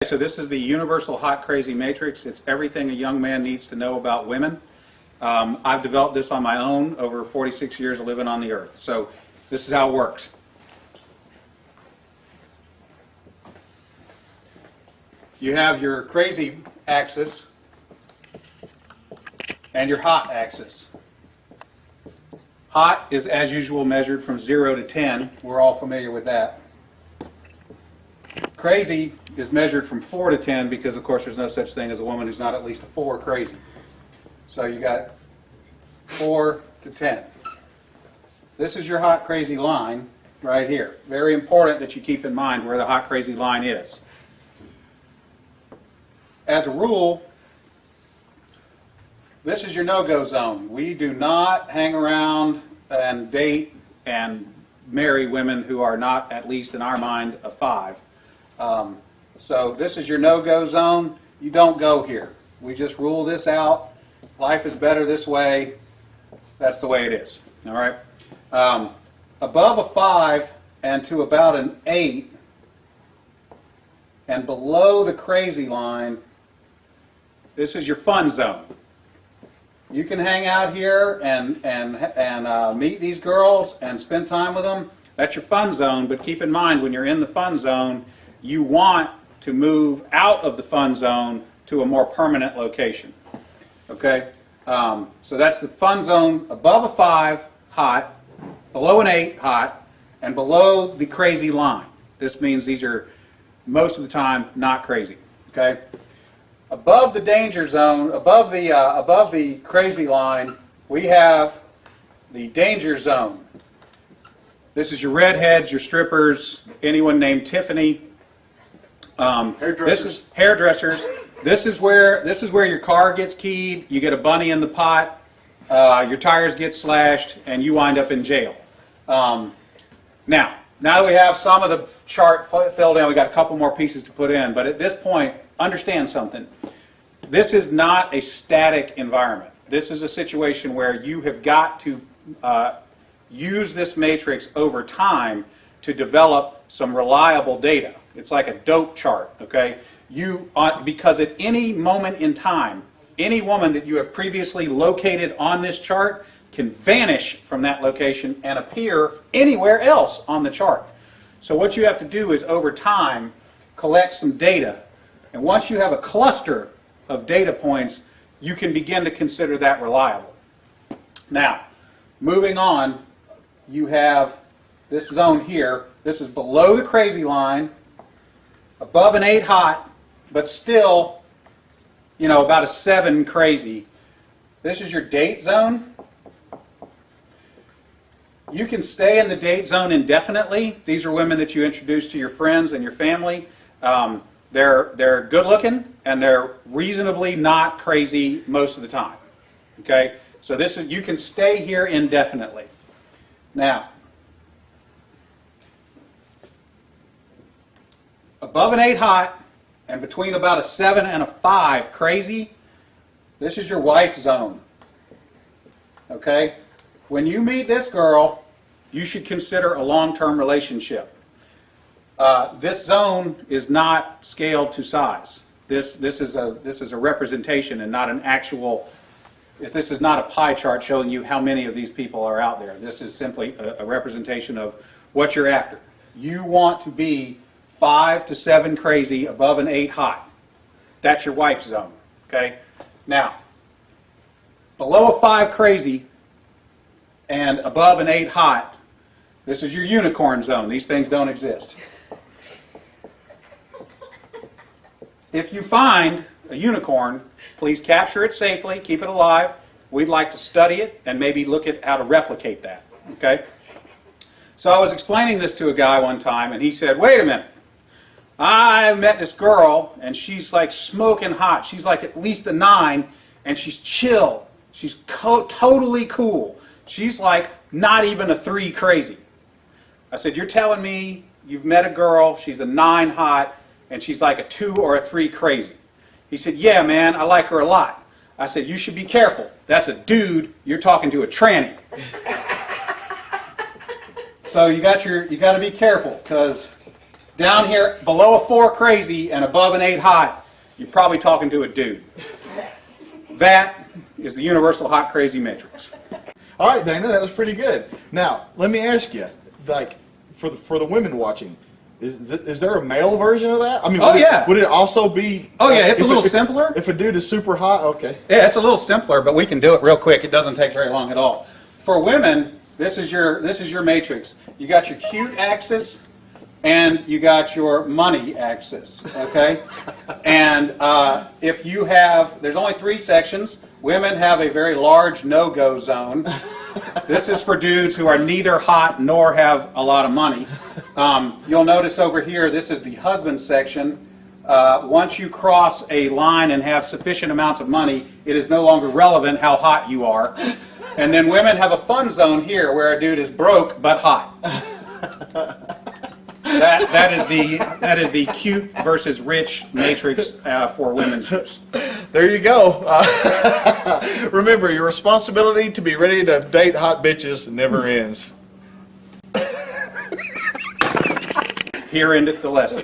So this is the Universal Hot Crazy Matrix. It's everything a young man needs to know about women. I've developed this on my own over 46 years of living on the earth. So this is how it works. You have your crazy axis and your hot axis. Hot is, as usual, measured from 0 to 10. We're all familiar with that. Crazy is measured from 4 to 10 because, of course, there's no such thing as a woman who's not at least a 4 crazy. So you got 4 to 10. This is your hot crazy line right here. Very important that you keep in mind where the hot crazy line is. As a rule, this is your no-go zone. We do not hang around and date and marry women who are not, at least in our mind, a 5. So this is your no-go zone. You don't go here. We just rule this out. Life is better this way. That's the way it is. All right. Above a 5 and to about an 8, and below the crazy line, this is your fun zone. You can hang out here and meet these girls and spend time with them. That's your fun zone. But keep in mind, when you're in the fun zone, you want to move out of the fun zone to a more permanent location. Okay? So that's the fun zone above a 5, hot, below an 8, hot, and below the crazy line. This means these are, most of the time, not crazy. Okay? Above the danger zone, above the crazy line, we have the danger zone. This is your redheads, your strippers, anyone named Tiffany. This is hairdressers. This is where your car gets keyed. You get a bunny in the pot. Your tires get slashed, and you wind up in jail. Now that we have some of the chart filled in, we got a couple more pieces to put in. But at this point, understand something. This is not a static environment. This is a situation where you have got to use this matrix over time to develop some reliable data. It's like a dope chart, okay? Because at any moment in time, any woman that you have previously located on this chart can vanish from that location and appear anywhere else on the chart. So what you have to do is, over time, collect some data. And once you have a cluster of data points, you can begin to consider that reliable. Now, moving on, you have this zone here. This is below the crazy line, above an 8 hot, but still, about a 7 crazy. This is your date zone. You can stay in the date zone indefinitely. These are women that you introduce to your friends and your family. They're good looking and they're reasonably not crazy most of the time. Okay? So you can stay here indefinitely. Now, above an 8 hot and between about a 7 and a 5 crazy, this is your wife zone. Okay? When you meet this girl, you should consider a long-term relationship. This zone is not scaled to size. This is a representation and not an actual. This is not a pie chart showing you how many of these people are out there. This is simply a representation of what you're after. You want to be 5 to 7 crazy, above an 8 hot. That's your wife zone. Okay. Now, below a 5 crazy and above an 8 hot, this is your unicorn zone. These things don't exist. If you find a unicorn, please capture it safely, keep it alive. We'd like to study it and maybe look at how to replicate that. Okay? So I was explaining this to a guy one time, and he said, wait a minute. I met this girl, and she's like smoking hot. She's like at least a 9, and she's chill. She's totally cool. She's like not even a 3 crazy. I said, you're telling me you've met a girl, she's a 9 hot, and she's like a 2 or a 3 crazy. He said, yeah, man, I like her a lot. I said, you should be careful. That's a dude. You're talking to a tranny. So you got to be careful, because Down here, below a 4 crazy and above an 8 hot, you're probably talking to a dude. That is the universal hot crazy matrix. All right, Dana, that was pretty good. Now, let me ask you, like, for the women watching, is there a male version of that? I mean, would it also be? Oh yeah, it's a little simpler. If a dude is super hot, okay. Yeah, it's a little simpler, but we can do it real quick. It doesn't take very long at all. For women, this is your matrix. You got your cute axis, and you got your money axis. Okay, and if you have, there's only 3 sections. Women have a very large no-go zone. This is for dudes who are neither hot nor have a lot of money. You'll notice over here, this is the husband section. Once you cross a line and have sufficient amounts of money, it is no longer relevant how hot you are. And then women have a fun zone here where a dude is broke but hot. That is the cute versus rich matrix for women's use. There you go. Remember, your responsibility to be ready to date hot bitches never ends. Here endeth the lesson.